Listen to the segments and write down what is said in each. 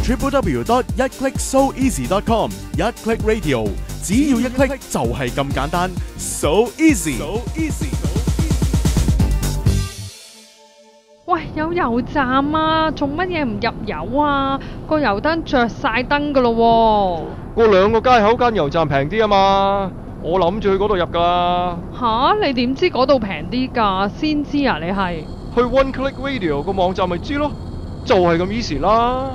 www.1clicksoeasy.com 一 click radio， 只要一 click 就係咁簡單 ，so easy。喂，有油站啊，做乜嘢唔入油啊？個油燈着晒燈噶咯嗰兩個街口間油站平啲啊嘛，我諗住去嗰度入噶。吓，你點知嗰度平啲㗎？先知啊，你係去 One Click Radio 個網站咪知咯，就係咁 easy 啦。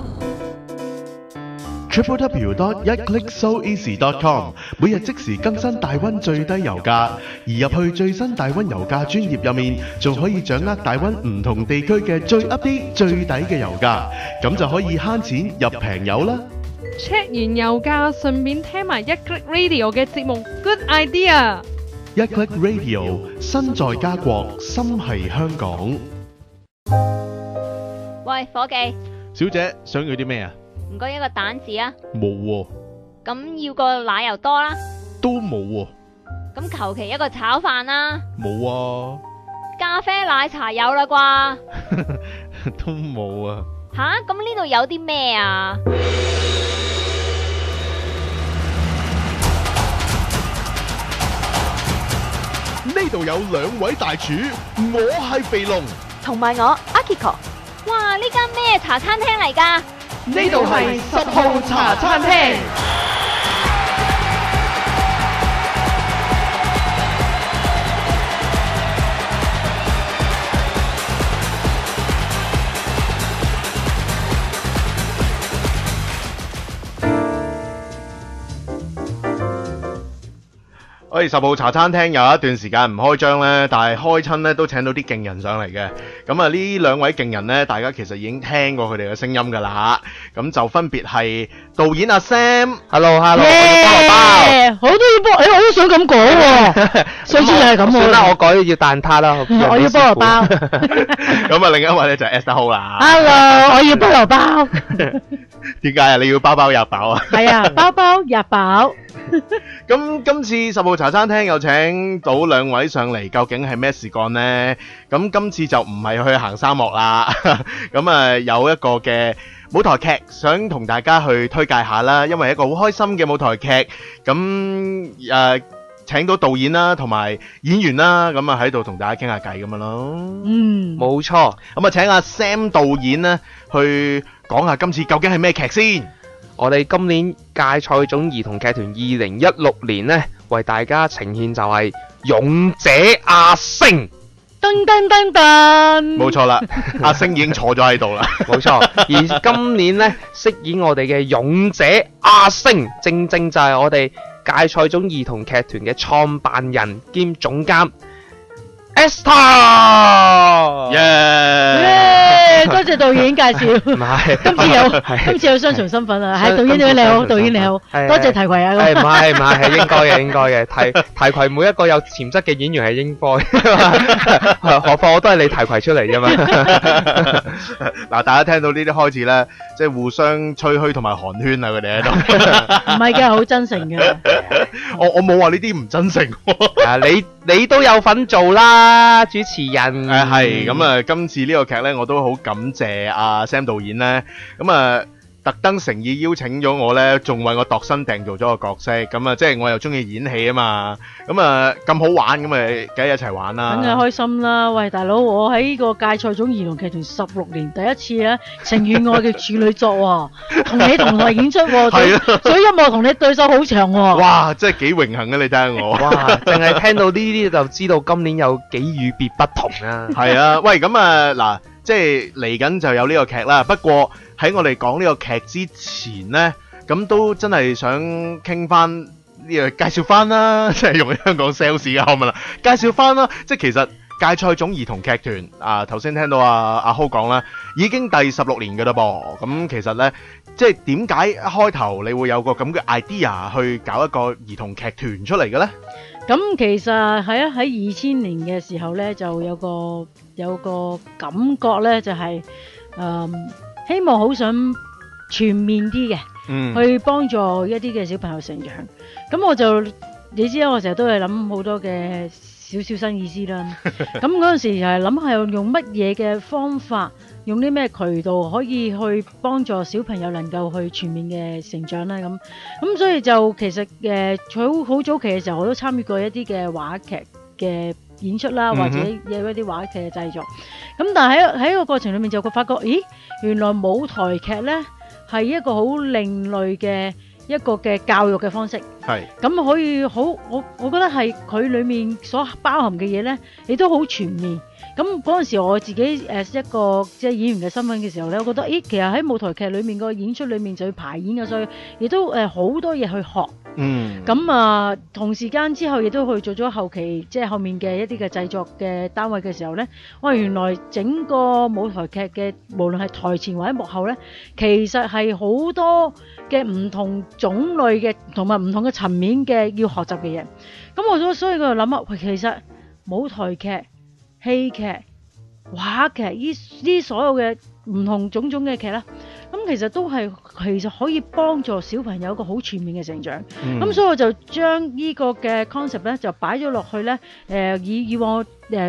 www.1clicksoeasy.com 每日即時更新大溫最低油價，而入去最新大溫油價專頁入面，仲可以掌握大溫唔同地區嘅最 update 最抵嘅油價，咁就可以慳錢入平油啦。check 完油價，順便聽埋一 click radio 嘅節目 ，good idea。一 click radio 身在家國，心係香港。喂，伙計，小姐想要啲咩啊？唔該一個蛋治啊。冇喎。咁要個奶油多啦。都冇喎。咁求其一個炒飯啦。冇啊。咖啡奶茶有啦啩？都冇啊。吓，咁呢度有啲咩啊？呢度有兩位大廚，我係肥龍，同埋我 Akiko。哇，呢間咩茶餐廳嚟㗎？呢度係10號茶餐廳。10號茶餐廳有一段時間唔開張呢，但係開親呢都請到啲勁人上嚟嘅。咁啊，呢兩位勁人呢，大家其實已經聽過佢哋嘅聲音㗎啦。咁就分別係導演阿 Sam，Hello， 我要菠蘿包。好多要菠，我都想咁講喎。上次就係咁喎。算啦，我改要蛋撻啦。我要菠蘿包。咁啊，另一位呢就係 Esther Ho 啦。Hello， 我要菠蘿包。點解啊？你要包包入飽啊？係啊，包包入飽。咁今次10號茶餐廳又請到兩位上嚟，究竟係咩事幹呢？咁今次就唔係去行沙漠啦，咁啊有一個嘅舞台劇想同大家去推介下啦，因為一個好開心嘅舞台劇，咁請到導演啦，同埋演員啦，咁啊喺度同大家傾下偈咁樣咯。冇錯。咁啊請阿 Sam 導演呢去講下今次究竟係咩劇先。我哋今年芥菜種兒童劇團2016年呢，為大家呈現就係勇者阿星。噔噔噔噔，冇錯啦，阿星已經坐咗喺度啦。冇錯，而今年呢，飾演我哋嘅勇者阿星，正正就係我哋芥菜種兒童劇團嘅創辦人兼總監 Esther。多謝導演介紹。唔係，今次有雙重身份啊！係導演你好，導演你好，多謝提攜啊！唔係，係應該嘅，應該嘅。提攜每一個有潛質嘅演員係應該，何況我都係你提攜出嚟啫嘛。嗱，大家聽到呢啲開始咧，即係互相吹噓同埋寒暄啊！佢哋喺度。唔係嘅，好真誠嘅。我冇話呢啲唔真誠。你都有份做啦，主持人。係咁啊！今次呢個劇咧，我都好感謝阿 Sam 導演咧。咁啊，特登誠意邀請咗我咧，仲為我度身訂做咗個角色。咁啊，即係我又中意演戲啊嘛。咁啊，咁好玩，咁咪梗係一齊玩啦。梗係開心啦！喂，大佬，我喺呢個芥菜種兒童劇團16年，第一次咧情願愛嘅處女作喎，同你同台演出喎，所以音樂同你對手好長喎。哇！真係幾榮幸啊！你睇下我。哇！淨係聽到呢啲就知道今年有幾與別不同啊。係啊，喂，咁啊嗱，即係嚟緊就有呢個劇啦。不過喺我哋講呢個劇之前呢，咁都真係想傾翻呢個介紹翻啦，即係用香港 sales 嘅口吻啦，介紹翻啦，即係其實芥菜種兒童劇團啊，頭先聽到阿 Ho 講啦，已經第16年㗎啦噃。咁其實呢，即係點解一開頭你會有個咁嘅 idea 去搞一個兒童劇團出嚟嘅呢？咁其實喺2000年嘅時候呢，就有個感覺呢，就係希望好想全面啲嘅，去幫助一啲嘅小朋友成長。咁我就你知啦，我成日都係諗好多嘅少少新意思啦。咁嗰陣時就係諗下用乜嘢嘅方法，用啲咩渠道可以去幫助小朋友能夠去全面嘅成長咧。咁所以就其實好早期嘅時候，我都參與過一啲嘅話劇嘅演出啦，或者有一啲話劇嘅製作。咁但係喺個過程裏面就會發覺，咦，原來舞台劇咧係一個好另類嘅一個嘅教育嘅方式。係咁可以好，我覺得係佢裡面所包含嘅嘢咧，亦都好全面。咁嗰陣時我自己一個即係演員嘅身份嘅時候咧，我覺得，咦，其實喺舞台劇裏面個演出裏面就要排演嘅，所以亦都好多嘢去學。咁同時間之後亦都去做咗後期，即係後面嘅一啲嘅製作嘅單位嘅時候咧，哇！原來整個舞台劇嘅無論係台前或者幕後咧，其實係好多嘅唔同種類嘅同埋唔同嘅層面嘅要學習嘅嘢。咁所以我就諗啊，喂，其實舞台劇、戲劇、話劇呢所有嘅唔同種種嘅劇啦，咁其實都係其實可以幫助小朋友一個好全面嘅成長。咁所以我就將呢個嘅 concept 咧就擺咗落去咧。以往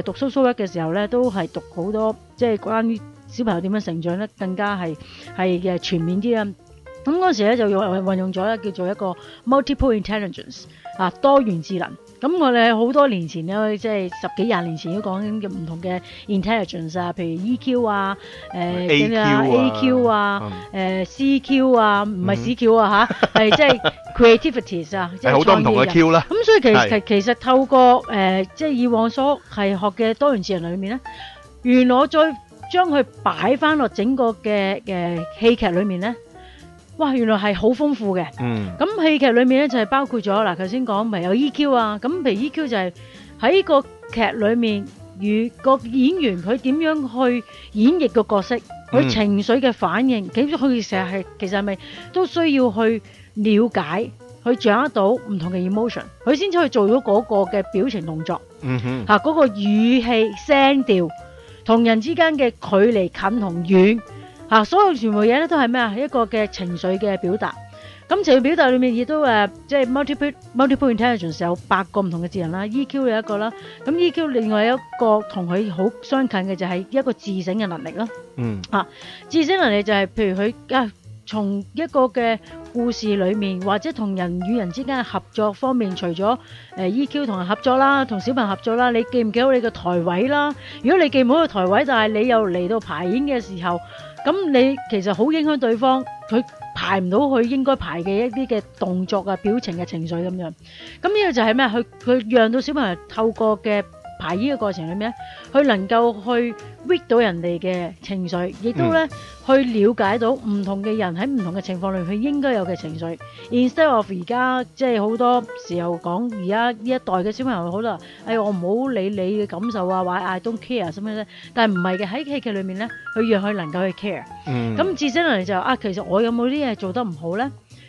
讀 social work 嘅時候咧，都係讀好多即係關於小朋友點樣成長咧，更加係全面啲啦。咁嗰時咧就運用咗咧叫做一個 multiple intelligence 多元智能。咁我哋好多年前咧，即係10幾20年前都講緊嘅唔同嘅 intelligence 啊，譬如 EQ 啊、AQ 啊、CQ 啊，唔係 CQ 啊嚇，係即係 creativities 啊，即係好多唔同嘅 Q 啦。咁所以其實透過即係以往所係學嘅多元智能裏面咧，原來我再將佢擺翻落整個嘅戲劇裏面咧。哇！原來係好豐富嘅。咁戲劇裏面咧就係包括咗嗱，頭先講咪有 EQ 啊。咁譬如 EQ 就係喺個劇裏面，與個演員佢點樣去演繹個角色，佢情緒嘅反應，佢其實係咪都需要去了解，去掌握到唔同嘅 emotion， 佢先至去做到嗰個嘅表情動作。嗰個語氣聲調同人之間嘅距離近同遠。所有全部嘢咧都係咩啊？一個嘅情緒嘅表達。咁情緒表達裏面亦都即係 multiple intelligence 有8個唔同嘅智能啦。EQ 有一個啦。咁 EQ 另外一個同佢好相近嘅就係一個自省嘅能力啦。自省能力就係譬如佢從一個嘅故事裏面，或者同人與人之間嘅合作方面，除咗EQ 同人合作啦，同小朋友合作啦，你記唔記到你個台位啦？如果你記唔好個台位，但係你又嚟到排演嘅時候，咁你其實好影響對方，佢排唔到佢應該排嘅一啲嘅動作啊、表情嘅情緒咁樣。咁呢個就係咩？佢讓到小朋友透過嘅排演嘅過程裏面，佢能夠去 read 到人哋嘅情緒，亦都咧去了解到唔同嘅人喺唔同嘅情況裏面佢應該有嘅情緒。Instead of 而家即係好多時候講而家呢一代嘅小朋友好多，我唔好理你嘅感受啊，或者 I don't care 咁樣咧。但係唔係嘅，喺戲劇裏面咧，佢讓佢能夠去 care。咁自身嚟就其實我有冇啲嘢做得唔好咧？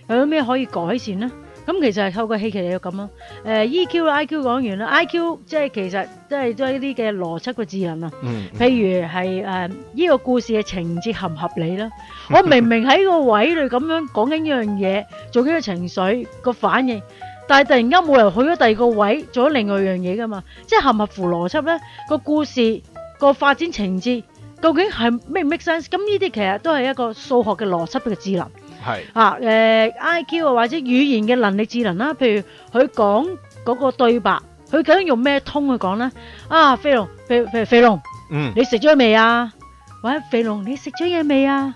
有咩可以改善咧？咁其實係透過戲劇嚟到咁咯。EQ 啦 IQ 講完啦 ，IQ 即係其實都係呢啲嘅邏輯嘅智能啊。譬如係呢個故事嘅情節合唔合理啦。我明明喺個位度咁樣講緊一樣嘢，做緊個情緒個反應，但係突然間冇人去咗第二個位做咗另外一樣嘢噶嘛？即係合唔合乎邏輯咧？個故事個發展情節究竟係 make 唔 make sense？ 咁呢啲其實都係一個數學嘅邏輯嘅智能。IQ 啊或者語言嘅能力智能啦，譬如佢講嗰個對白，佢究竟用咩通去講咧？肥龍，肥龍，你食咗未啊？或者肥龍，你食咗嘢未啊？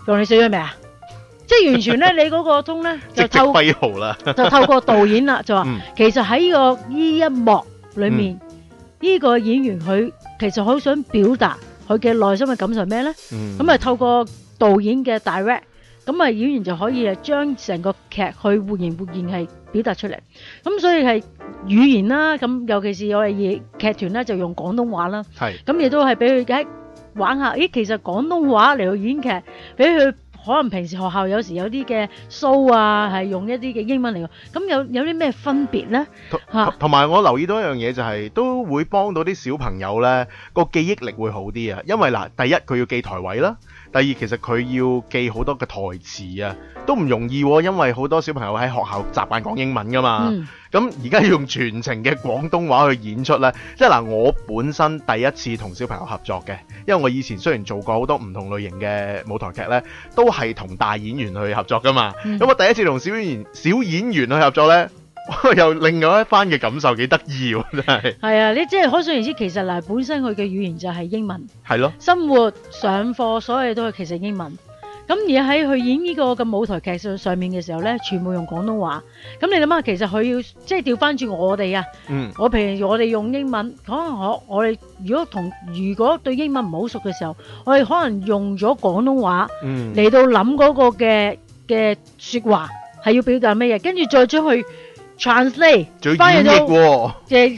肥龍，你食咗未啊？即係完全咧，你嗰個通咧就透揮毫啦，就透過導演啦，就話其實喺呢一幕裏面，呢個演員佢其實好想表達佢嘅內心嘅感受咩咧？咁啊透過導演嘅 direct。咁演員就可以將成個劇去活現係表達出嚟。咁所以係語言啦，咁尤其是我哋劇團咧就用廣東話啦。咁亦都係俾佢玩下。其實廣東話嚟到演劇，俾佢可能平時學校有時有啲嘅 show 啊，係用一啲嘅英文嚟。咁有啲咩分別咧？同埋我留意到一樣嘢就係都會幫到啲小朋友咧個記憶力會好啲啊。因為嗱，第一佢要記台位啦。第二其實佢要記好多嘅台詞啊，都唔容易喎，因為好多小朋友喺學校習慣講英文噶嘛。咁而家要用全程嘅廣東話去演出呢，即係嗱，我本身第一次同小朋友合作嘅，因為我以前雖然做過好多唔同類型嘅舞台劇呢，都係同大演員去合作噶嘛。咁我第一次同小演員去合作呢，又另外一番嘅感受，幾得意喎，真係。係啊，你即係可想而知，其實嗱，本身佢嘅語言就係英文，係咯，生活上課所有嘢都係其實英文。咁而喺佢演呢個嘅舞台劇上面嘅時候咧，全部用廣東話。咁你諗下，其實佢要即係調翻轉我哋啊。我譬如我哋用英文，可能我哋如果對英文唔好熟嘅時候，我哋可能用咗廣東話嚟到諗嗰個嘅説話係要表達咩嘢，跟住再將去 translate 翻譯到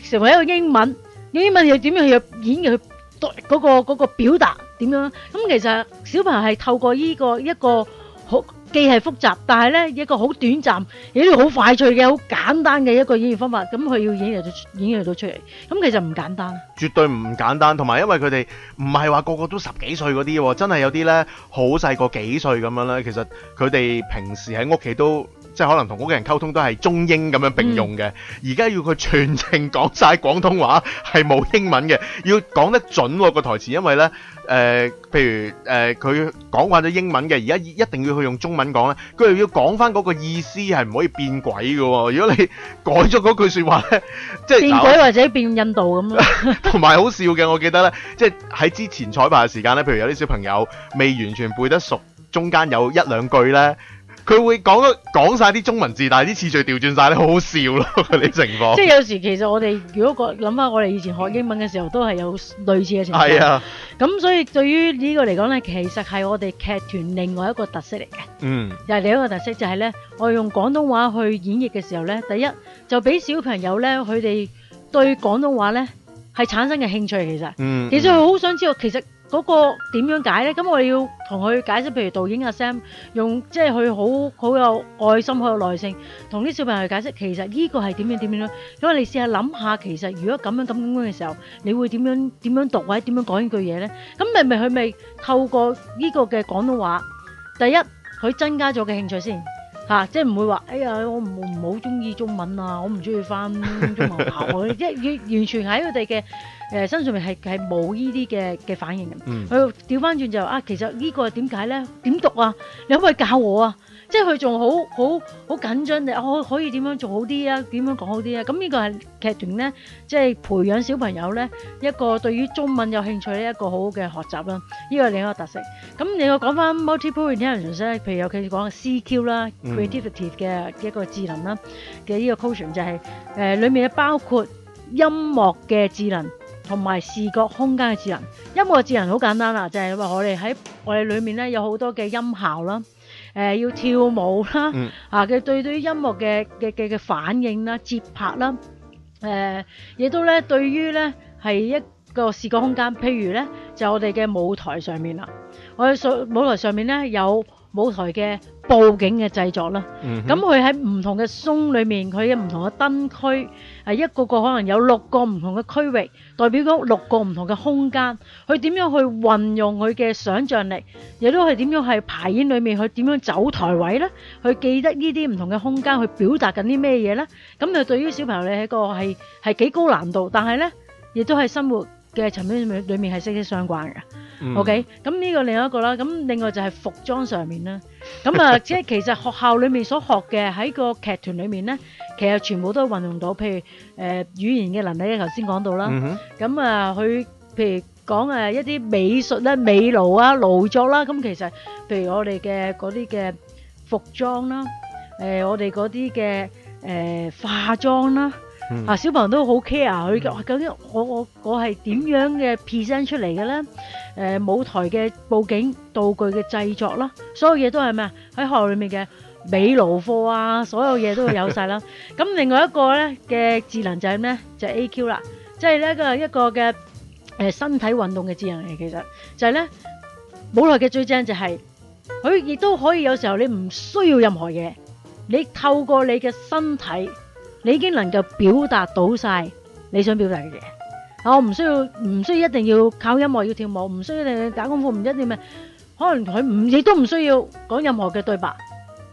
成為一個英文。英文又點樣去演繹佢嗰個表達點樣？咁其實小朋友係透過一個好既係複雜，但係咧一個好短暫，亦都好快脆嘅好簡單嘅一個演繹方法。咁佢要演繹到出嚟，咁其實唔簡單。絕對唔簡單，同埋因為佢哋唔係話個個都10幾歲嗰啲喎，真係有啲咧好細個幾歲咁樣咧。其實佢哋平時喺屋企都即係可能同屋企人溝通都係中英咁樣並用嘅。而家要佢全程講晒廣東話係冇英文嘅，要講得準喎個台詞，因為咧譬如佢講慣咗英文嘅，而家一定要去用中文講咧，佢又要講翻嗰個意思係唔可以變鬼嘅喎。如果你改咗嗰句説話咧，即係變鬼或者變印度咁咯。同埋好笑嘅，我記得咧，即係喺之前彩排嘅時間咧，譬如有啲小朋友未完全背得熟，中間有1-2句咧。佢會講晒啲中文字，但係啲次序調轉晒咧，好好笑咯嗰啲情況。即係有時其實我哋如果諗下我哋以前學英文嘅時候，都係有類似嘅情況。係啊。咁所以對於呢個嚟講咧，其實係我哋劇團另外一個特色嚟嘅。又係另一個特色就係咧，我哋用廣東話去演繹嘅時候咧，第一就俾小朋友咧，佢哋對廣東話咧係產生嘅興趣。其實佢好想知道其實嗰個點樣解咧？咁我哋要同佢解釋，譬如導演阿 Sam 用即係佢好有愛心、好有耐性，同啲小朋友去解釋，其實呢個係點樣。咁你試下諗下，其實如果咁樣嘅時候，你會點樣讀或者點樣講呢句嘢咧？咁佢咪透過呢個嘅廣東話，第一佢增加咗嘅興趣先嚇，即係唔會話哎呀我唔好中意中文啊，我唔中意翻中文學校，即係完全喺佢哋嘅身上面係冇呢啲嘅反應嘅。佢調翻轉就其實呢個點解咧？點讀啊？你可唔可以教我啊？即係佢仲好緊張，我可以點樣做好啲啊？點樣講好啲啊？咁呢個係劇團咧，即係培養小朋友咧一個對於中文有興趣呢一個好好嘅學習啦。呢個係另一個特色。咁另外講翻 multiple intelligence 咧，譬如尤其是講 CQ 啦，creativity 嘅一個智能啦嘅呢個 quotient 就係裡面包括音樂嘅智能同埋視覺空間嘅智能。音樂智能好簡單啦，就係話我哋喺我哋裡面咧有好多嘅音效啦。要跳舞啦，嘅對於音樂嘅反應啦、節拍啦，亦都咧對於咧係一個視覺空間，譬如咧就我哋嘅舞台上面啦，我哋舞台上面咧有舞台嘅佈景嘅製作啦，咁佢喺唔同嘅 zone 裏面，佢嘅唔同嘅燈區，一個可能有6個唔同嘅區域，代表咗6個唔同嘅空間，佢點樣去運用佢嘅想像力，亦都係點樣係排演裏面，佢點樣走台位咧，去記得呢啲唔同嘅空間，去表達緊啲咩嘢咧？咁就對於小朋友咧，係一個係幾高難度，但係咧，亦都係生活嘅層面裏面係息息相關嘅。OK， 咁呢個另一個啦，咁另外就係服裝上面啦，咁即係其實學校裏面所學嘅喺個劇團裏面咧，其實全部都運用到，譬如語言嘅能力，頭先講到啦，咁佢譬如講一啲美術啦、美勞啊、勞作啦，咁其實譬如我哋嘅嗰啲嘅服裝啦，我哋嗰啲嘅化妝啦。小朋友都好 care 佢究竟我係點樣嘅 present 出嚟嘅咧？舞台嘅佈景、道具嘅製作啦，所有嘢都係咩啊？喺學校裏面嘅美勞課啊，所有嘢都會有晒啦。咁另外一個咧嘅智能就係咩？就係 AQ 啦，即係呢一個嘅身體運動嘅智能嚟。其實就係咧舞台嘅最正就係佢亦都可以有時候你唔需要任何嘢，你透過你嘅身體。你已經能夠表達到晒你想表達嘅嘢。我唔需要一定要靠音樂要跳舞，唔需要一定要打功夫，唔一定咩，可能佢亦都唔需要講任何嘅對白，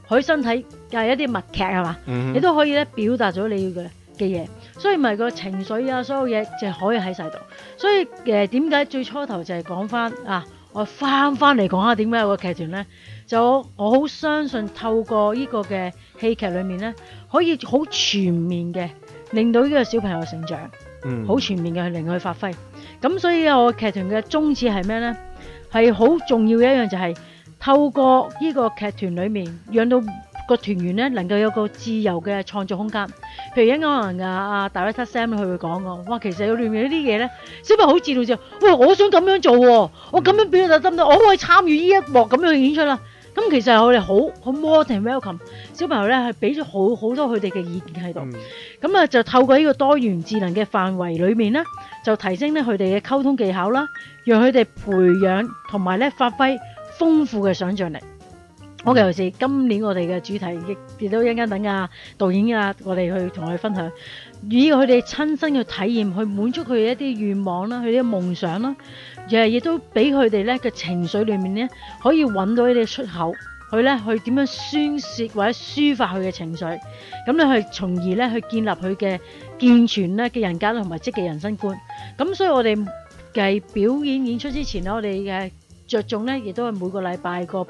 佢身體係一啲默劇係嘛，你都可以咧表達咗你要嘅嘢，所以咪個情緒啊，所有嘢就可以喺晒度。所以點解最初頭就係講翻啊？我翻嚟講下點解有個劇團咧，就我好相信透過呢個嘅戲劇裏面咧，可以好全面嘅令到呢個小朋友成長，好全面嘅去令佢發揮。咁所以我劇團嘅宗旨係咩咧？係好重要嘅一樣就係透過呢個劇團裏面，讓到個團員咧能夠有個自由嘅創作空間。譬如一可能阿 Director Sam 佢會講過，哇，其實裏面呢啲嘢咧，小朋友好自動就，喂，我想咁樣做喎，我咁樣表達得唔得？我可以參與呢一幕咁樣去演出啦。咁其實我哋好 more than welcome， 小朋友咧係俾咗好多佢哋嘅意見喺度。咁就透過呢個多元智能嘅範圍裏面咧，就提升咧佢哋嘅溝通技巧啦，讓佢哋培養同埋咧發揮豐富嘅想像力。尤其是今年我哋嘅主題亦都一陣間等導演我哋去同佢分享，以佢哋親身去體驗，去滿足佢哋一啲願望啦，佢哋嘅夢想啦，亦都俾佢哋咧嘅情緒裏面咧可以揾到一啲出口，去點樣宣泄或者抒發佢嘅情緒，咁咧去從而咧去建立佢嘅健全咧嘅人格同埋積極人生觀。咁所以我哋嘅表演出之前咧，我哋嘅着重咧，亦都係每個禮拜個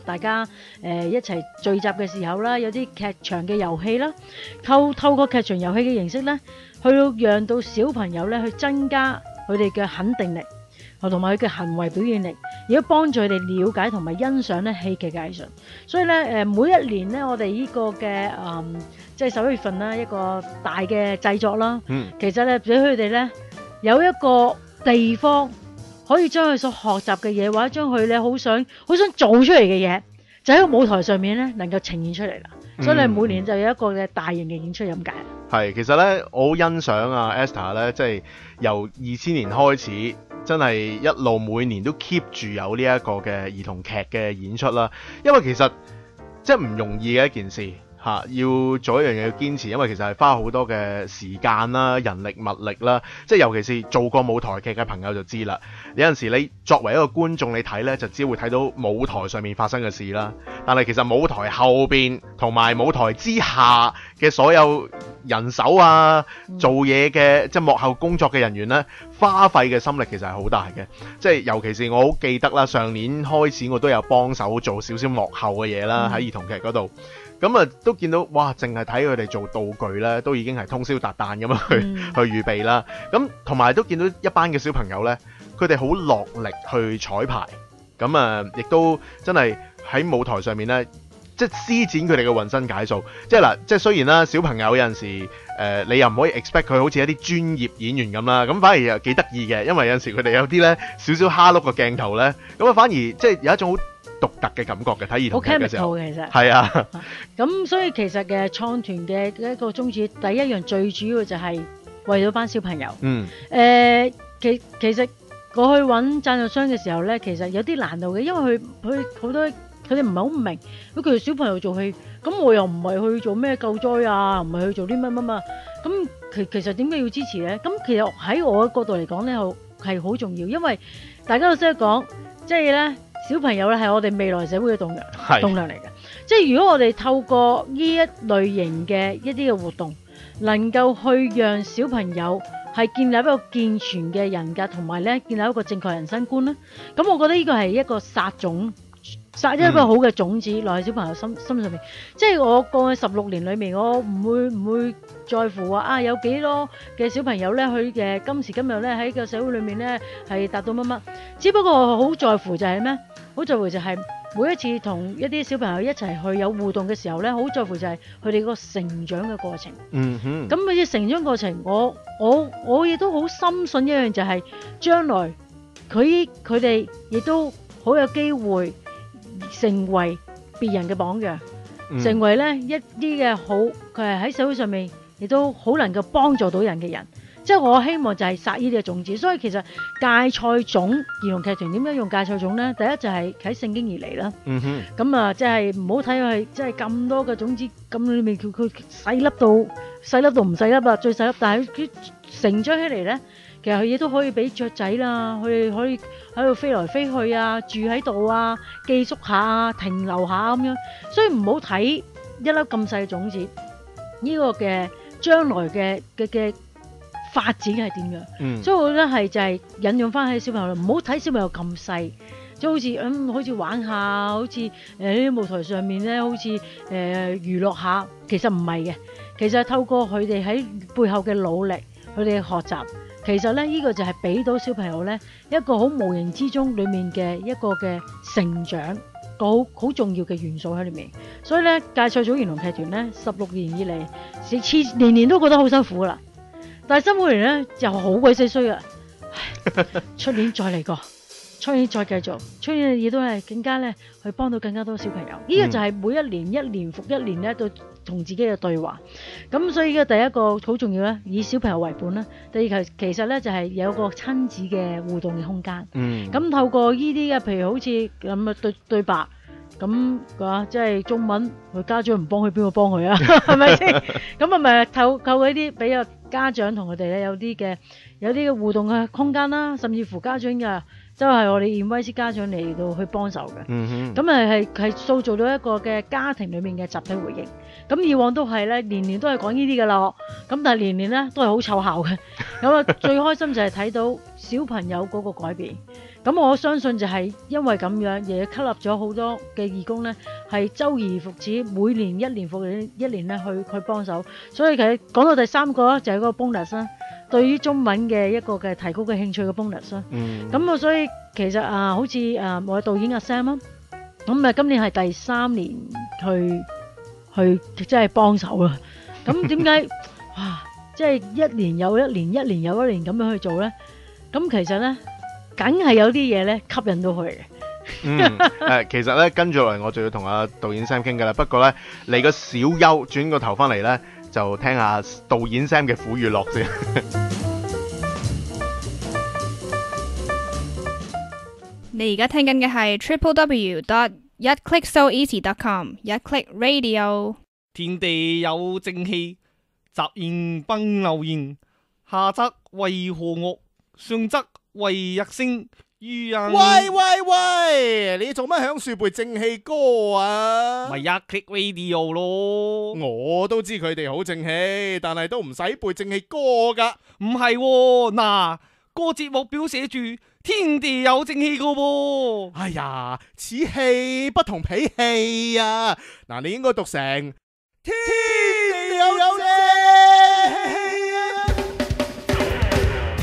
大家一齊聚集嘅時候啦，有啲劇場嘅遊戲啦，透過劇場遊戲嘅形式咧，去到讓到小朋友咧去增加佢哋嘅肯定力，同埋佢嘅行為表現力，亦都幫助佢哋了解同埋欣賞咧戲劇嘅藝術。所以咧每一年咧，我哋呢個嘅即係11月份啦，一個大嘅製作啦，其實咧俾佢哋咧有一個地方，可以將佢所學習嘅嘢，或者將佢咧好想做出嚟嘅嘢，就喺個舞台上面咧能夠呈現出嚟啦。所以你每年就有一個嘅大型嘅演出咁解。係，其實咧我好欣賞Esther 咧，即係由2000年開始，真係一路每年都 keep 住有呢一個嘅兒童劇嘅演出啦。因為其實即係唔容易嘅一件事。要做一樣嘢要堅持，因為其實係花好多嘅時間啦、人力物力啦，即係尤其是做過舞台劇嘅朋友就知啦。有陣時你作為一個觀眾，你睇呢就只會睇到舞台上面發生嘅事啦，但係其實舞台後邊同埋舞台之下嘅所有人手做嘢嘅即係幕後工作嘅人員呢，花費嘅心力其實係好大嘅。即係尤其是我好記得啦，上年開始我都有幫手做少少幕後嘅嘢啦，喺兒童劇嗰度。咁都見到哇，淨係睇佢哋做道具咧，都已經係通宵達旦咁樣去預備啦。咁同埋都見到一班嘅小朋友咧，佢哋好落力去彩排。咁亦都真係喺舞台上面咧，即係施展佢哋嘅渾身解數。即係嗱，即係雖然啦，小朋友有陣時你又唔可以 expect 佢好似一啲專業演員咁啦。咁反而又幾得意嘅，因為有陣時佢哋有啲咧少少蝦碌嘅鏡頭咧，咁反而即係有一種好獨特嘅感覺嘅，睇兒童劇嘅時候，好 chemical 嘅其實係啊。咁所以其實嘅創團嘅一個宗旨，第一樣最主要就係為咗班小朋友。其實我去揾贊助商嘅時候咧，其實有啲難度嘅，因為佢好多佢哋唔係好明，佢哋小朋友做戲，咁我又唔係去做咩救災啊，唔係去做啲乜乜啊，咁其實點解要支持咧？咁其實喺我嘅角度嚟講咧，係好重要，因為大家都識得講，即係咧。小朋友咧係我哋未來社會嘅棟梁嚟嘅，即係如果我哋透過呢一類型嘅一啲嘅活動，能夠去讓小朋友係建立一個健全嘅人格，同埋咧建立一個正確人生觀咧，咁我覺得呢個係一個撒一個好嘅種子落喺小朋友心上面。即係我過去16年裏面，我唔會在乎話有幾多嘅小朋友咧，佢嘅今時今日咧喺個社會裏面咧係達到乜乜，只不過好在乎就係咩？好在乎就係每一次同一啲小朋友一齊去有互動嘅時候咧，好在乎就係佢哋個成長嘅過程。咁佢嘅成長過程，我亦都好深信一樣就係將來佢哋亦都好有機會成為別人嘅榜樣，成為咧一啲嘅好，佢係喺社會上面亦都好能夠幫助到人嘅人。即係我希望就係撒呢啲嘅種子，所以其實芥菜種兒童劇團點樣用芥菜種咧？第一就係喺聖經而嚟啦。咁即係唔好睇佢係即係咁多嘅種子，咁裏面佢細粒到唔細粒啦，最細粒，但係佢成長起嚟咧，其實佢亦都可以俾雀仔啦，佢哋可以喺度飛來飛去啊，住喺度啊，寄宿下啊，停留下咁樣。所以唔好睇一粒咁細嘅種子，呢個嘅將來嘅發展係點樣？所以我覺得係就係引用翻喺小朋友，唔好睇小朋友咁細。即係好似玩下，好似啲舞台上面咧，好似娛樂下，其實唔係嘅。其實係透過佢哋喺背後嘅努力，佢哋嘅學習，其實咧呢個就係俾到小朋友咧一個好無形之中裡面嘅一個嘅成長，個好重要嘅元素喺裏面。所以咧，芥菜種兒童劇團咧16年以嚟，年年都覺得好辛苦噶啦。但係辛苦年咧就好鬼死衰啊！出年再嚟過。出年再繼續，出年亦都係更加咧去幫到更加多小朋友。呢個就係每一年一年復一年咧，都同自己嘅對話。咁所以嘅第一個好重要咧，以小朋友為本啦。第二其實咧就係有個親子嘅互動嘅空間。咁透過呢啲嘅，譬如好似咁嘅對白，咁即係中文，佢家長唔幫佢，邊個幫佢啊？係咪先？咁啊咪透過呢啲俾個家長同佢哋咧有啲嘅互動嘅空間啦，甚至乎家長嘅。就係我哋燕威斯家長嚟到去幫手嘅，咁係塑造到一個嘅家庭裏面嘅集體回應。咁以往都係咧，年年都係講呢啲嘅咯。咁但係年年咧都係好湊效嘅。咁啊，最開心就係睇到小朋友嗰個改變。咁我相信就係因為咁樣，亦吸納咗好多嘅義工咧，係周而復始，每年一年復一年咧去幫手。所以其實講到第三個就係嗰個 bonus 啦。對於中文嘅一個嘅提高嘅興趣嘅 bonus 啦，咁啊，所以其實好似我嘅導演阿 Sam 啦，咁今年係第3年去即係幫手啦。咁點解哇？即係一年又一年，一年又一年咁樣去做咧？咁其實咧，梗係有啲嘢咧吸引到佢嘅。其實咧跟住落嚟，我就要同阿導演 Sam 傾噶啦。不過咧，嚟個小休，轉個頭翻嚟咧。就聽下導演 Sam 嘅苦與樂先。你而家聽緊嘅係 www.1clicksoeasy.com 1click radio。天地有正氣，雜言不偶然，下則為和樂，上則為日星。喂，你做乜響樹背正氣歌啊？咪1click radio 咯。我都知佢哋好正氣，但係都唔使背正氣歌噶。唔係喎，嗱，個節目表寫住天地有正氣噶喎。哎呀，此氣不同彼氣啊！嗱，你應該讀成天地有正氣。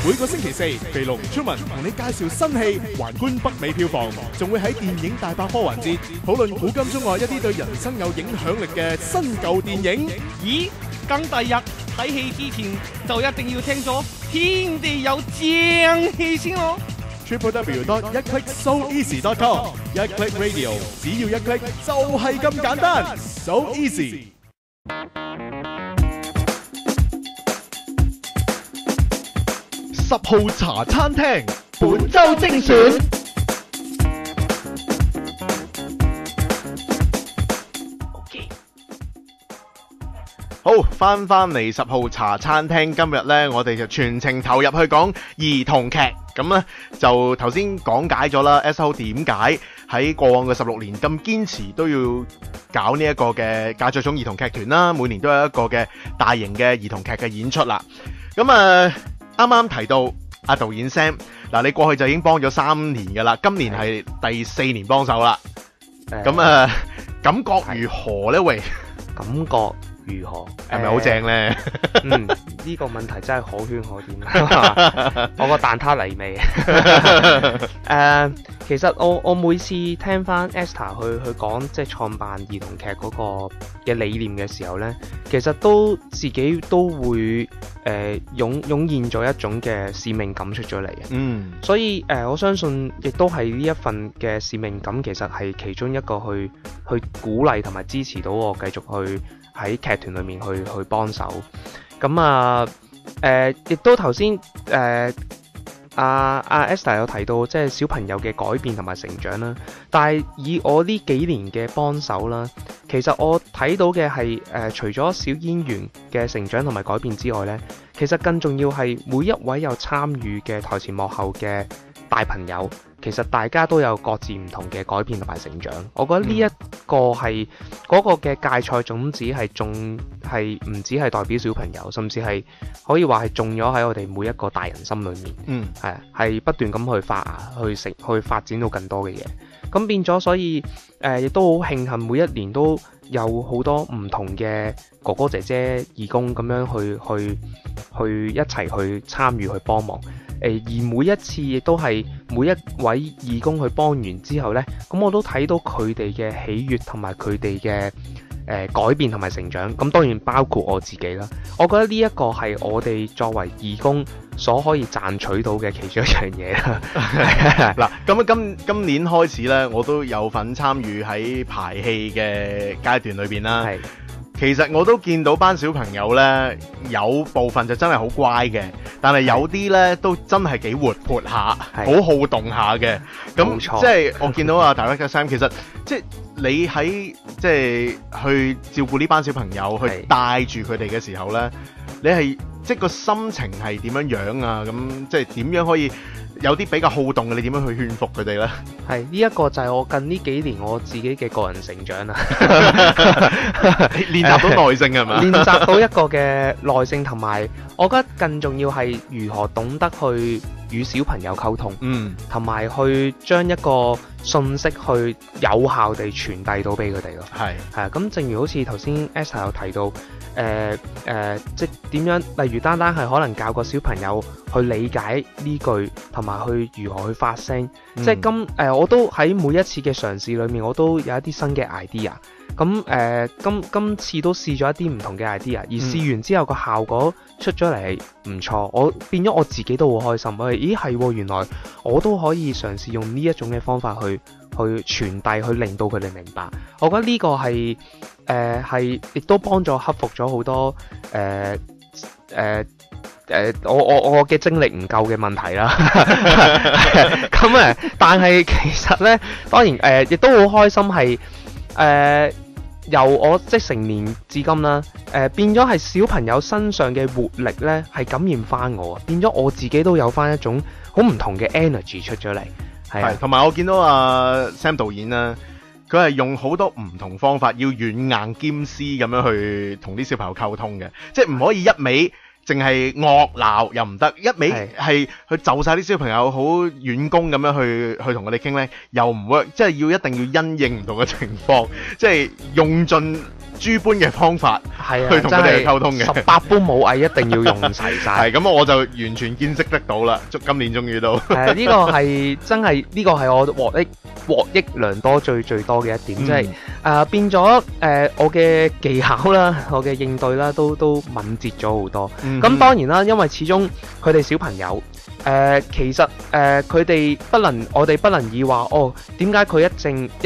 每個星期四，肥龍出文同你介紹新戲，環觀北美票房，仲會喺電影大百科環節討論古今中外一啲對人生有影響力嘅新舊電影。咦，咁第日睇戲之前就一定要聽咗天地有正氣先咯。www.1clicksoeasy.com 1click radio， 只要一 click 就係咁簡單 ，so easy。10號茶餐廳本周精選。好，翻嚟10號茶餐廳，今日呢，我哋就全程投入去講兒童劇。咁呢，就頭先講解咗啦 SO 點解喺過往嘅16年咁堅持都要搞呢一個嘅芥菜種兒童劇團啦，每年都有一個嘅大型嘅兒童劇嘅演出啦。咁啱啱提到阿導演 Sam， 嗱，你過去就已經幫咗3年噶啦，今年係第4年幫手啦。咁感覺如何呢？喂，感覺如何？係咪好正呢？呢個問題真係可圈可點。我個蛋撻嚟未？其實我每次聽翻 Esther 去講即係創辦兒童劇嗰個嘅理念嘅時候呢，其實自己都會湧現咗一種嘅使命感出咗嚟嘅。所以我相信亦都係呢一份嘅使命感，其實係其中一個去鼓勵同埋支持到我繼續去喺劇團裏面去幫手。咁亦都頭先Esther 有提到即係小朋友嘅改變同埋成長啦，但係以我呢幾年嘅幫手啦，其實我睇到嘅係除咗小演員嘅成長同埋改變之外呢，其實更重要係每一位有參與嘅台前幕後嘅大朋友，其實大家都有各自唔同嘅改變同埋成長。我覺得呢一個係嗰個嘅芥菜種子係唔止係代表小朋友，甚至係可以話係種咗喺我哋每一個大人心裏面。係不斷咁去發芽，去發展到更多嘅嘢。咁變咗，所以亦都好慶幸每一年都有好多唔同嘅哥哥姐姐義工咁樣去一齊去參與去幫忙。而每一次亦都係每一位義工去幫完之後呢，咁我都睇到佢哋嘅喜悅同埋佢哋嘅改變同埋成長。咁當然包括我自己啦。我覺得呢一個係我哋作為義工所可以賺取到嘅其中一樣嘢啦。嗱，咁今年開始呢，我都有份參與喺排戲嘅階段裏邊啦。其實我都見到班小朋友呢，有部分就真係好乖嘅，但係有啲呢都真係幾活潑下，好好動下嘅。咁即係我見到啊Director Sam，其實即係你喺即係去照顧呢班小朋友，去帶住佢哋嘅時候呢，你係即係個心情係點樣樣啊？咁即係點樣可以有啲比較好動嘅？你點樣去勸服佢哋呢？係呢一個就係我近呢幾年我自己嘅個人成長啦。練習到耐性係嘛？練習到一個嘅耐性，同埋我覺得更重要係如何懂得去與小朋友溝通，同埋去將一個信息去有效地傳遞到俾佢哋咯。係咁，正如好似頭先 Esther 有提到，即係點樣？例如單單係可能教個小朋友去理解呢句，同埋去如何去發聲。即係我都喺每一次嘅嘗試裏面，我都有一啲新嘅 idea。咁今次都試咗一啲唔同嘅 idea，而試完之後個效果出咗嚟係唔錯，我變咗我自己都好開心。咦係，原來我都可以嘗試用呢一種嘅方法去傳遞，去令到佢哋明白。我覺得呢個係亦都幫助克服咗好多我嘅精力唔夠嘅問題啦。咁但係其實呢，當然亦都好開心係由我即成年至今啦，變咗係小朋友身上嘅活力呢，係感染翻我，變咗我自己都有翻一種好唔同嘅 energy 出咗嚟。係，同埋我見到Sam 導演啦，佢係用好多唔同方法，要軟硬兼施咁樣去同啲小朋友溝通嘅，即係唔可以一味淨係惡鬧又唔得，一味係去就晒啲小朋友好軟功咁樣去同佢哋傾咧，又唔 work， 即係一定要因應唔同嘅情況，即係用盡諸般嘅方法去同佢哋去溝通嘅。18般武藝一定要用齊晒。係咁，我就完全見識得到啦。今年終於到。呢個係真係呢個係我獲益良多最多嘅一點，即係變咗我嘅技巧啦，我嘅應對啦，都敏捷咗好多。咁當然啦，因為始終佢哋小朋友，其實佢哋我哋不能以話點解佢一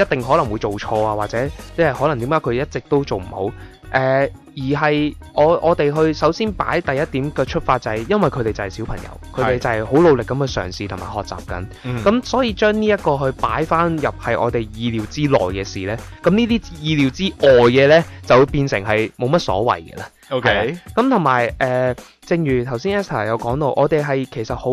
定可能會做錯啊，或者即係可能點解佢一直都做唔好，而係我哋去首先擺第一點嘅出發就係因為佢哋就係小朋友，佢哋就係好努力咁去嘗試同埋學習緊。咁所以將呢一個去擺翻入係我哋意料之內嘅事呢，咁呢啲意料之外嘅呢，就會變成係冇乜所謂嘅啦。OK，咁同埋正如頭先 Esther 有講到，我哋係其實好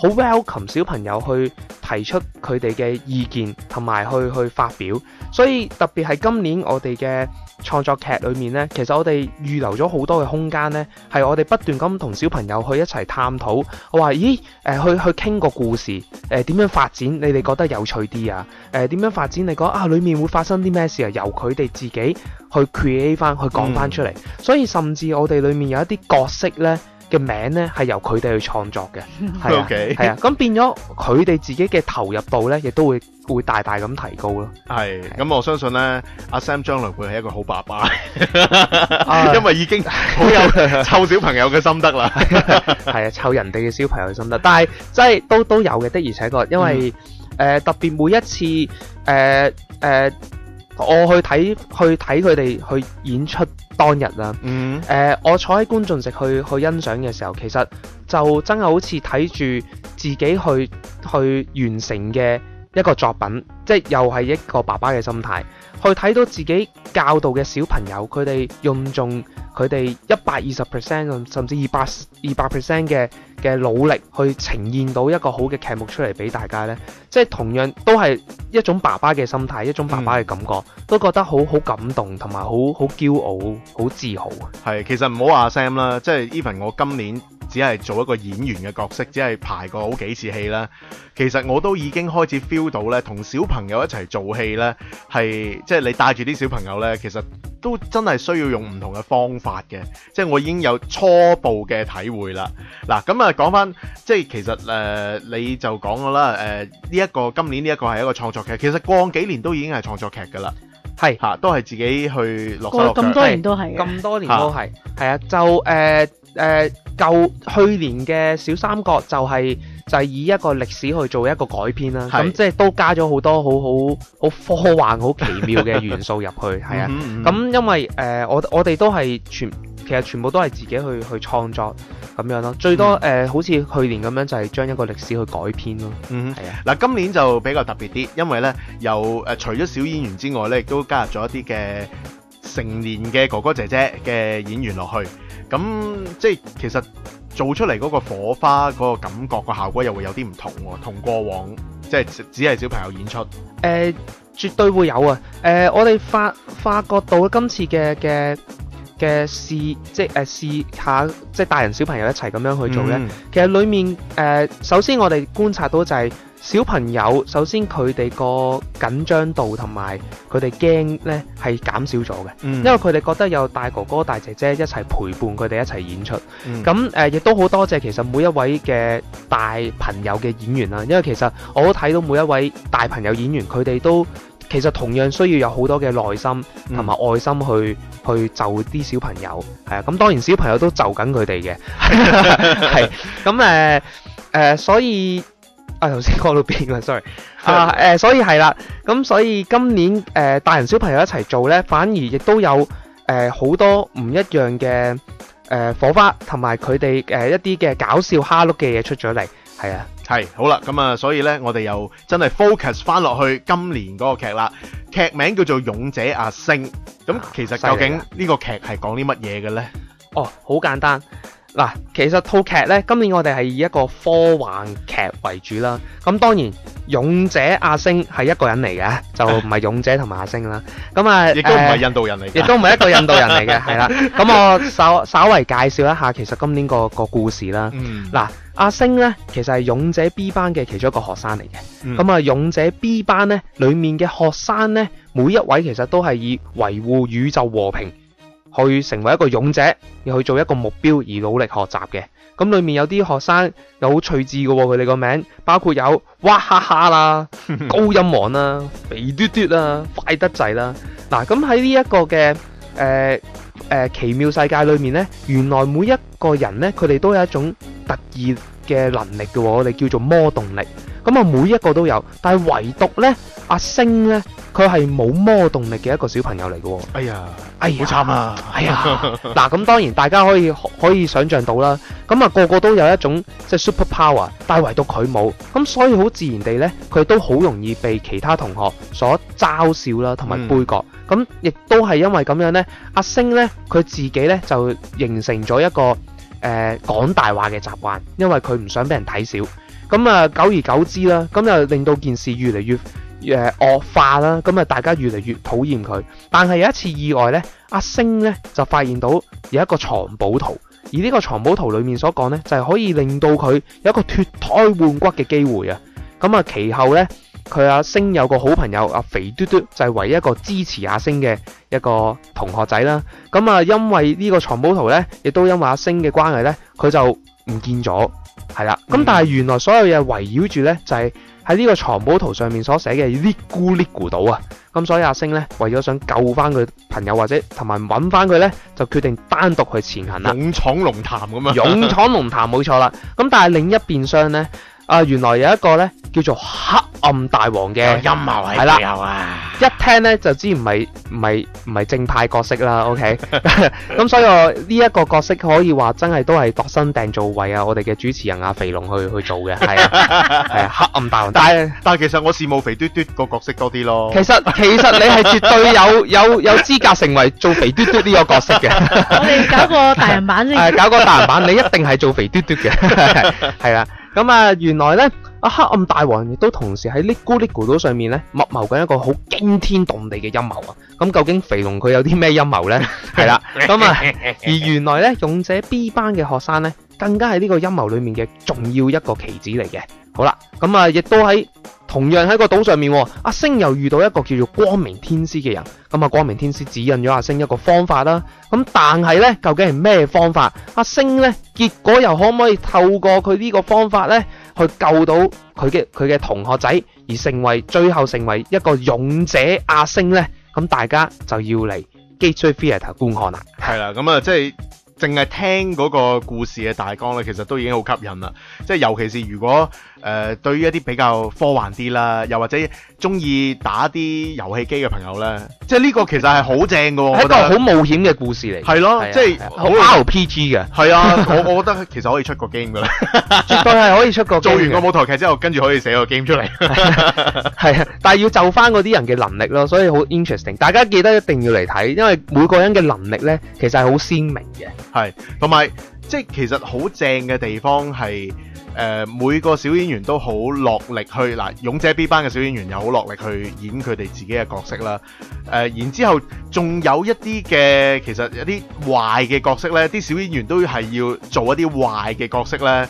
welcome 小朋友去提出佢哋嘅意見同埋去發表，所以特別係今年我哋嘅創作劇裏面呢，其實我哋預留咗好多嘅空間呢，係我哋不斷咁同小朋友去一齊探討。我話去傾個故事，點樣發展你哋覺得有趣啲啊？點樣發展你覺得裏面會發生啲咩事啊？由佢哋自己去 create 翻，去講翻出嚟。所以甚至我哋裏面有一啲角色呢嘅名呢，係由佢哋去創作嘅。係啊，咁變咗佢哋自己嘅投入度呢，亦都會大大咁提高咯。係，咁我相信呢，阿 Sam 將來會係一個好爸爸，因為已經好有湊小朋友嘅心得啦。係啊，湊人哋嘅小朋友嘅心得，但係真係都有嘅，的而且確，因為特別每一次我去睇佢哋去演出當日啦，我坐喺觀眾席去欣賞嘅時候，其實就真係好似睇住自己去完成嘅一個作品，即係又係一個爸爸嘅心態，去睇到自己教導嘅小朋友，佢哋用盡佢哋120%甚至200% 嘅努力去呈現到一個好嘅劇目出嚟俾大家呢，即係同樣都係一種爸爸嘅心態，一種爸爸嘅感覺，都覺得好感動同埋好驕傲、好自豪。係，其實唔好話 Sam 啦，即係 even 我今年只係做一個演員嘅角色，只係排過好幾次戲啦。其實我都已經開始 feel 到呢，同小朋友一齊做戲呢，係即係你帶住啲小朋友呢，其實都真係需要用唔同嘅方法嘅。即係我已經有初步嘅體會啦。嗱，咁啊講翻，即係其實你就講咗啦，呢一個今年呢一個係一個創作劇，其實過往幾年都已經係創作劇㗎啦。係嚇，都係自己去落手落腳。咁多年都係，咁多年都係，係啊，就去年嘅小三角就係以一個歷史去做一個改編啦，咁即係都加咗好多好科幻、好奇妙嘅元素入去，係啊，咁因為我哋都係其實全部都係自己去創作咁樣咯，最多好似去年咁樣就係將一個歷史去改編咯，係啊。嗱，今年就比較特別啲，因為咧有除咗小演員之外咧，亦都加入咗一啲嘅成年嘅哥哥姐姐嘅演員落去，咁即係其實做出嚟嗰個火花、嗰個感覺、個效果又會有啲唔同喎，同過往即係只係小朋友演出。絕對會有啊！我哋發覺到今次嘅試下，即係大人小朋友一齊咁樣去做呢。其實裡面首先我哋觀察到就係小朋友，首先佢哋個緊張度同埋佢哋驚呢係減少咗嘅，因為佢哋覺得有大哥哥大姐姐一齊陪伴佢哋一齊演出。咁亦都好多謝其實每一位嘅大朋友嘅演員啦，因為其實我都睇到每一位大朋友演員佢哋都其實同樣需要有好多嘅耐心同埋愛心去就啲小朋友，係啊，咁當然小朋友都就緊佢哋嘅，係咁所以頭先講到邊啊 ？sorry 所以係啦，咁所以今年大人小朋友一齊做呢，反而亦都有好多唔一樣嘅火花，同埋佢哋一啲嘅搞笑蝦碌嘅嘢出咗嚟，係啊。係好啦，咁啊，所以呢，我哋又真係 focus 翻落去今年嗰個劇啦。劇名叫做《勇者阿星》，咁其實究竟呢個劇係講啲乜嘢嘅呢？哦，好簡單嗱，其實套劇呢，今年我哋係以一個科幻劇為主啦。咁當然，勇者阿星係一個人嚟嘅，就唔係勇者同埋阿星啦。咁啊，亦都唔係印度人嚟嘅，亦都唔係一個印度人嚟嘅，係啦。咁我稍微介紹一下，其實今年個故事啦。嗱。阿星呢，其實係勇者 B 班嘅其中一個學生嚟嘅。咁勇者 B 班呢，裡面嘅學生呢，每一位其實都係以維護宇宙和平去成為一個勇者，要去做一個目標而努力學習嘅。咁裡面有啲學生有好趣致嘅喎，佢哋個名包括有哇哈哈啦、高音王啦、肥嘟嘟啦、快得滯啦。嗱，咁喺呢一個嘅奇妙世界裏面呢，原來每一個人呢，佢哋都有一種特異嘅能力嘅，我哋叫做魔動力。咁每一個都有，但係唯獨呢，阿星呢，佢係冇魔動力嘅一個小朋友嚟嘅。哎呀，好慘啊！嗱，咁當然大家可以想象到啦。咁個個都有一種即係 super power， 但係唯獨佢冇。咁所以好自然地呢，佢都好容易被其他同學所嘲笑啦，同埋杯葛。咁亦都係因為咁樣呢，阿星呢，佢自己呢，就形成咗一個講大話嘅習慣，因為佢唔想俾人睇小。咁久而久之啦，咁就令到件事越嚟越惡化啦。咁大家越嚟越討厭佢。但係有一次意外呢，阿星呢就發現到有一個藏寶圖，而呢個藏寶圖裡面所講呢，就係可以令到佢有一個脫胎換骨嘅機會啊。咁其後呢，佢阿星有個好朋友阿肥嘟嘟，就係唯一一個支持阿星嘅一個同學仔啦。咁因為呢個藏寶圖呢，亦都因為阿星嘅關係呢，佢就唔見咗，係啦。咁但係原來所有嘢圍繞住呢，就係喺呢個藏寶圖上面所寫嘅呢咕呢咕島啊。咁所以阿星呢，為咗想救翻佢朋友或者同埋揾翻佢呢，就決定單獨去前行啦。勇闖龍潭咁啊！勇闖龍潭冇錯啦。咁但係另一邊廂呢，原來有一個咧叫做黑暗大王嘅陰謀係啦，有啊，一聽咧就知唔係正派角色啦。OK， 咁所以我呢一個角色可以話真係都係度身訂造為我哋嘅主持人肥龍去做嘅，係啊，黑暗大王。但係其實我羨慕肥嘟嘟個角色多啲咯。其實你係絕對有資格成為做肥嘟嘟呢個角色嘅。我哋搞個大人版先。搞個大人版，你一定係做肥嘟嘟嘅，係啦。咁原來咧，黑暗大王亦都同時喺呢咕哩咕島上面咧，密謀緊一個好驚天動地嘅陰謀啊！咁究竟肥龍佢有啲咩陰謀咧？係啦，而原來咧，勇者 B 班嘅學生咧，更加係呢個陰謀裏面嘅重要一個棋子嚟嘅。好啦，亦都同樣喺個島上面，阿星又遇到一個叫做光明天師嘅人。光明天師指引咗阿星一個方法啦。但係咧，究竟係咩方法？阿星咧，結果又可唔可以透過佢呢個方法咧，去救到佢嘅同學仔，而最後成為一個勇者阿星咧？咁大家就要嚟 Gateway Theatre 觀看啦。係啦，即係淨係聽嗰個故事嘅大綱咧，其實都已經好吸引啦。即係尤其是如果對於一啲比較科幻啲啦，又或者中意打啲遊戲機嘅朋友咧，即係呢個其實係好正㗎喎，係一個好冒險嘅故事嚟。係咯，即係好 RPG 嘅。係啊，我覺得其實可以出個 game 㗎啦，絕對係可以出個 game。做完個舞台劇之後，跟住可以寫個 game 出嚟。係啊，但係要就翻嗰啲人嘅能力咯，所以好 interesting。大家記得一定要嚟睇，因為每個人嘅能力咧，其實係好鮮明嘅。係，同埋即係其實好正嘅地方係每個小演員都好落力去勇者 B 班嘅小演員又好落力去演佢哋自己嘅角色啦。然之後仲有一啲嘅其實一啲壞嘅角色呢，啲小演員都係要做一啲壞嘅角色呢。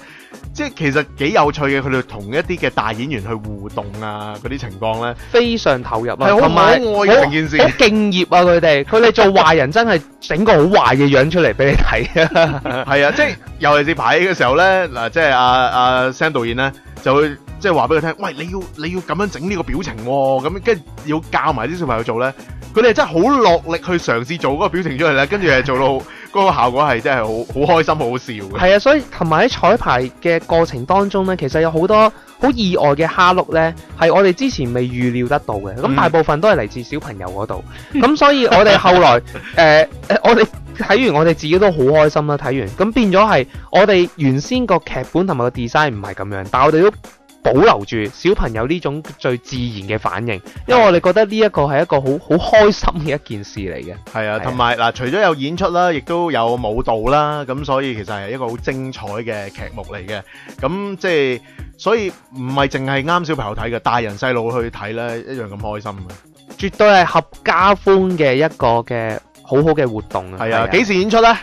即係其實幾有趣嘅，佢哋同一啲嘅大演員去互動啊，嗰啲情況咧，非常投入啊，係好可愛嘅成件事，好敬業啊！佢哋做壞人真係整個好壞嘅樣出嚟俾你睇啊！係啊，即係尤其是排戲嘅時候咧，即係阿 Sam 導演咧就會即係話俾佢聽，喂，你要咁樣整呢個表情喎，咁跟住要教埋啲小朋友做咧，佢哋真係好落力去嘗試做嗰個表情出嚟咧，跟住係做到嗰個效果係真係好開心好好笑嘅。係啊，所以同埋喺彩排嘅過程當中咧，其實有好多好意外嘅蝦碌咧，係我哋之前未預料得到嘅。咁大部分都係嚟自小朋友嗰度。咁所以我哋後來我哋睇完我哋自己都好開心啦。睇完咁變咗係我哋原先個劇本同埋個 design 唔係咁樣，但係我哋都保留住小朋友呢種最自然嘅反應，因為我哋覺得呢一個係一個好開心嘅一件事嚟嘅。係啊，同埋除咗有演出啦，亦都有舞蹈啦，咁所以其實係一個好精彩嘅劇目嚟嘅。咁即係所以唔係淨係啱小朋友睇嘅，大人細路去睇咧一樣咁開心嘅，絕對係合家歡嘅一個嘅好好嘅活動啊！係啊，幾時演出咧？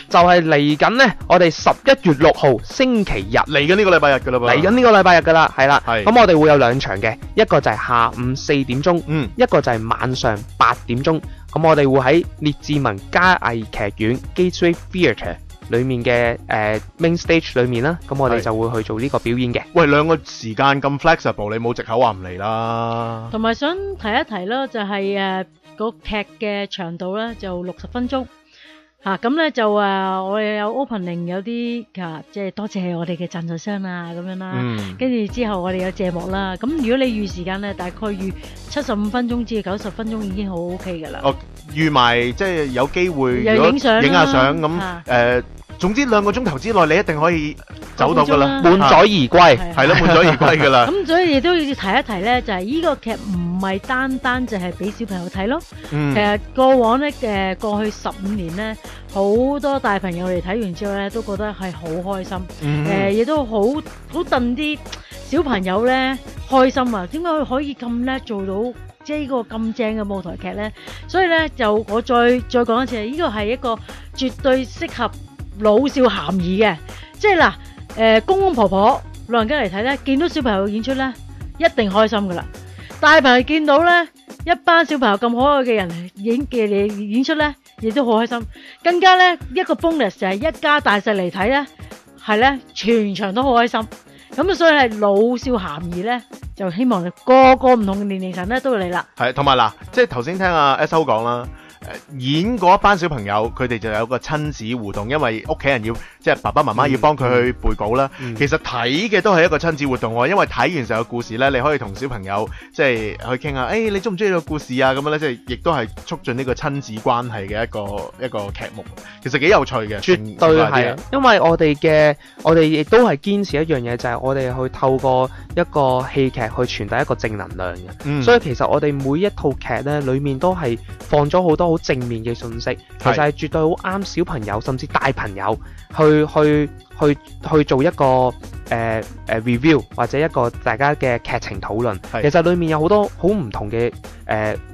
就係嚟緊呢，我哋11月6號星期日嚟緊呢個禮拜日噶啦噃，嚟緊呢個禮拜日噶啦，係啦。係咁我哋會有兩場嘅，一個就係下午4點鐘，一個就係晚上8點鐘。咁我哋會喺列治文嘉藝劇院 Gateway Theatre 裏面嘅main stage 裏面啦。咁我哋就會去做呢個表演嘅。喂，兩個時間咁 flexible，你冇藉口話唔嚟啦。同埋想提一提啦，就係個劇嘅長度咧就60分鐘。咁咧就我哋有 opening 有啲即係多謝我哋嘅贊助商啊咁樣啦，跟住之後我哋有謝幕啦。咁如果你預時間咧，大概預75分鐘至90分鐘已經好 OK 噶啦。預埋即係有機會有影相影下相咁總之2個鐘頭之內你一定可以走到噶啦，滿載而歸，係咯，滿載而歸噶啦。咁所以亦都要提一提咧，就係呢個劇唔係單單就係俾小朋友睇咯。其實過往咧過去15年咧，好多大朋友嚟睇完之後咧，都覺得係好開心。亦都好戥啲小朋友咧開心啊！點解佢可以咁叻做到即係呢個咁正嘅舞台劇咧？所以咧就我再講一次，呢個係一個絕對適合老少咸宜嘅，即係嗱，公公婆婆老人家嚟睇咧，見到小朋友演出咧，一定開心噶啦。大朋友見到咧，一班小朋友咁可愛嘅人演出咧，亦都好開心。更加咧一個 bonus 就係一家大細嚟睇咧，係咧全場都好開心。咁所以係老少咸宜咧，就希望個個唔同嘅年齡層咧都會嚟啦。係，同埋嗱，即係頭先聽阿 S O 講啦。演嗰班小朋友，佢哋就有個親子互動，因為屋企人要即係爸爸媽媽要幫佢去背稿啦。其實睇嘅都係一個親子活動喎，因為睇完成個故事咧，你可以同小朋友即係去傾下，你中唔中意呢個故事啊？咁樣咧，即係亦都係促進呢個親子關係嘅一個劇目，其實幾有趣嘅。絕對係，因為我哋亦都係堅持一樣嘢，就係我哋去透過一個戲劇去傳遞一個正能量嘅。所以其實我哋每一套劇咧，裡面都係放咗好多好正面嘅信息，其實係絕對好啱小朋友甚至大朋友去做一個review 或者一個大家嘅劇情討論。其實裡面有好多好唔同嘅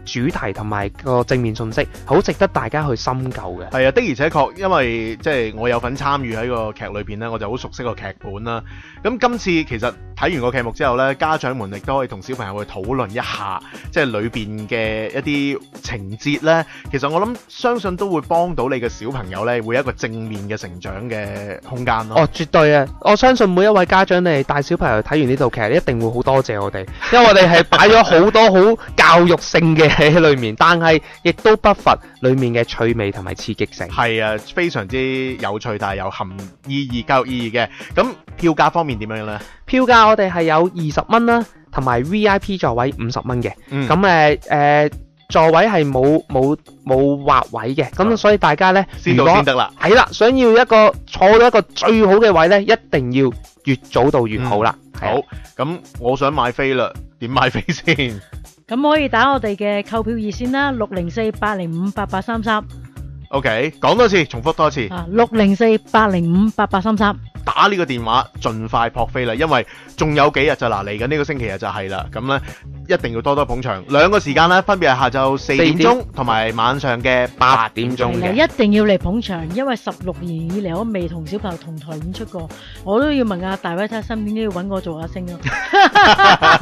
主題同埋個正面信息，好值得大家去深究嘅。係啊，的而且確，因為即係我有份參與喺個劇裏邊咧，我就好熟悉個劇本啦。咁今次其實睇完個劇目之後咧，家長們亦都可以同小朋友去討論一下，即係裏邊嘅一啲情節咧。其實我相信都會幫到你嘅小朋友咧，會有一個正面嘅成長嘅空間咯。絕對啊！我相信每一位家長你帶小朋友睇完呢套劇，一定會好多謝我哋，因為我哋係擺咗好多好教育性嘅喺裏面，但係亦都不乏裏面嘅趣味同埋刺激性。係啊，非常之有趣，但係有含意義、教育意義嘅。咁票價方面點樣呢？票價我哋係有20蚊啦，同埋 VIP 座位50蚊嘅。咁座位係冇劃位嘅，咁所以大家呢，先到先得啦。係啦，想要一個坐到一個最好嘅位呢，一定要越早到越好啦。好，咁我想買飛啦，點買飛先？咁可以打我哋嘅購票熱線啦，604-805-8833。OK， 講多次，重複多次。604-805-8833。打呢個電話，盡快撲飛啦，因為仲有幾日就嚟緊呢個星期日就係啦，咁呢，一定要多多捧場。兩個時間呢，分別係下晝4點鐘同埋晚上嘅8點鐘嘅。一定要嚟捧場，因為16年以嚟我未同小朋友同台演出過，我都要問阿大威睇下身邊都要揾我做阿星咯。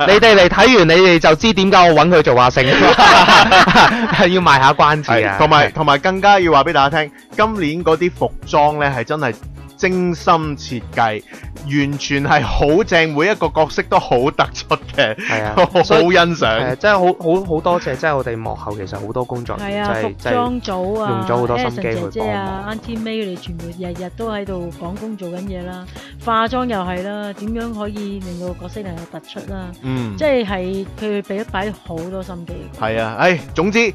你哋嚟睇完，你哋就知點解我揾佢做阿星，要賣下關子啊！同埋更加要話俾大家聽，今年嗰啲服裝呢係真係精心設計，完全係好正，每一個角色都好突出嘅，係啊，好欣賞。真係好多謝，即係我哋幕後其實好多工作，係啊，服裝組啊，用咗好多心機去幫姐啊，Auntie May 佢哋全部日都喺度趕工做緊嘢啦，化妝又係啦，點樣可以令到角色能夠突出啦？即係佢哋擺好多心機。係啊，總之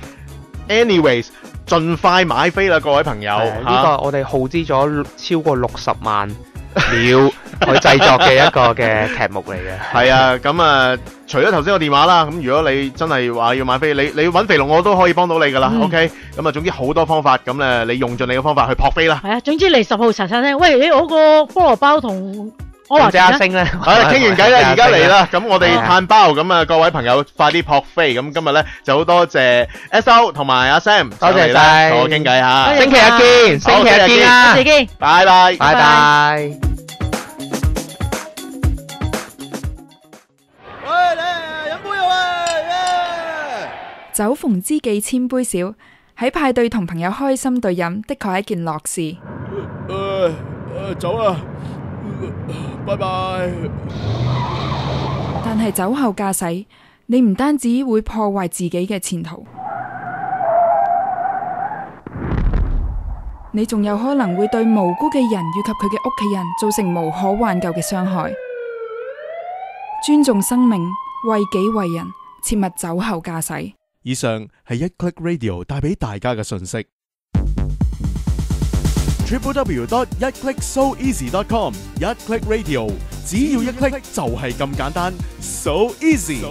anyways。盡快買飛啦，各位朋友！呢個我哋耗資咗超過60萬秒去製作嘅一個嘅劇目嚟嘅。係啊，咁除咗頭先個電話啦，咁如果你真係話要買飛，你揾肥龍我都可以幫到你噶啦。OK， 咁總之好多方法，咁你用盡你嘅方法去撲飛啦。係啊，總之嚟10號茶餐廳，喂，我個菠蘿包同。我話阿星咧，傾完偈啦，而家嚟啦，咁我哋嘆包，咁各位朋友快啲撲飛，咁今日咧就好多謝 SO 同埋阿 Sam， 多謝晒，同我傾偈吓，星期日見，星期日見啊，再見，拜拜，拜拜。喂，你飲杯啊喂！酒逢知己千杯少，喺派對同朋友開心對飲，的確係一件樂事。走啦。拜拜。但係酒後駕駛，你唔單止會破壞自己嘅前途，你仲有可能會對無辜嘅人以及佢嘅屋企人造成無可挽救嘅傷害。尊重生命，為己為人，切勿酒後駕駛。以上係一 Click Radio 帶俾大家嘅信息。www.1clicksoeasy.com 一 Click Radio， 只要一 click 就係咁簡單 ，so easy。